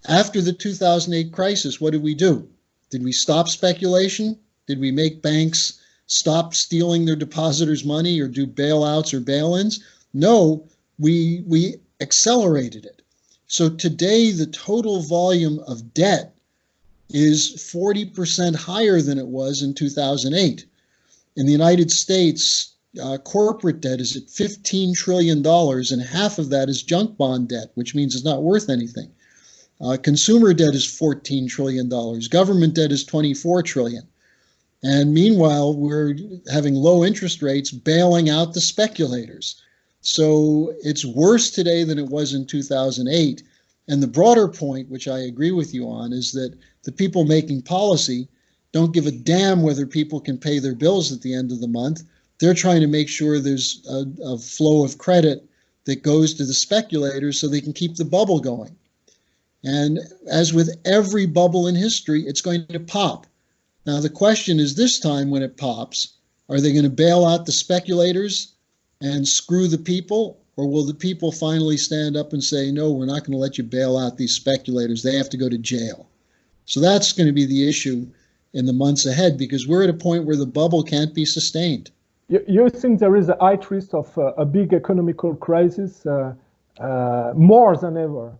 After the 2008 crisis, what did we do? Did we stop speculation? Did we make banks stop stealing their depositors' money or do bailouts or bail-ins? No, we accelerated it. So today, the total volume of debt is 40% higher than it was in 2008. In the United States, corporate debt is at $15 trillion, and half of that is junk bond debt, which means it's not worth anything. Consumer debt is $14 trillion. Government debt is $24 trillion. And meanwhile, we're having low interest rates bailing out the speculators. So it's worse today than it was in 2008. And the broader point, which I agree with you on, is that the people making policy don't give a damn whether people can pay their bills at the end of the month. They're trying to make sure there's a flow of credit that goes to the speculators so they can keep the bubble going. And as with every bubble in history, it's going to pop. Now, the question is this time when it pops, are they going to bail out the speculators and screw the people? Or will the people finally stand up and say, no, we're not going to let you bail out these speculators. They have to go to jail. So that's going to be the issue in the months ahead, because we're at a point where the bubble can't be sustained. You think there is a high risk of a big economical crisis more than ever?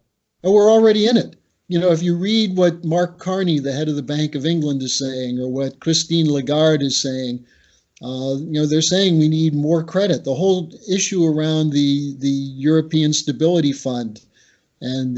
Oh, we're already in it. You know, if you read what Mark Carney, the head of the Bank of England, is saying, or what Christine Lagarde is saying, they're saying we need more credit. The whole issue around the European Stability Fund and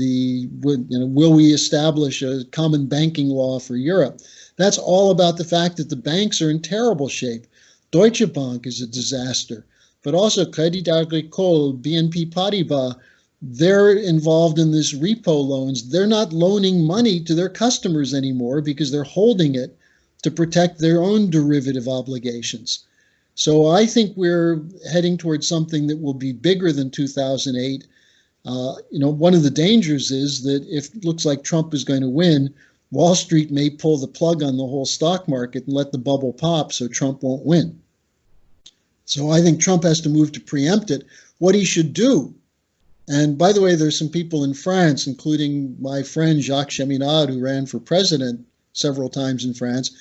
will we establish a common banking law for Europe? That's all about the fact that the banks are in terrible shape. Deutsche Bank is a disaster, but also Crédit Agricole, BNP Paribas, they're involved in this repo loans. They're not loaning money to their customers anymore because they're holding it to protect their own derivative obligations. So I think we're heading towards something that will be bigger than 2008. One of the dangers is that if it looks like Trump is going to win, Wall Street may pull the plug on the whole stock market and let the bubble pop so Trump won't win. So I think Trump has to move to preempt it. What he should do, and by the way, there's some people in France, including my friend Jacques Cheminade, who ran for president several times in France,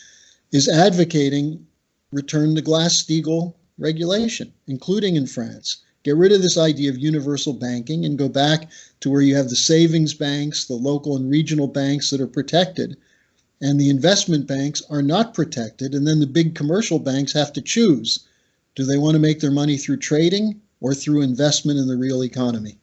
is advocating return to Glass-Steagall regulation, including in France. Get rid of this idea of universal banking and go back to where you have the savings banks, the local and regional banks that are protected, and the investment banks are not protected, and then the big commercial banks have to choose. Do they want to make their money through trading or through investment in the real economy?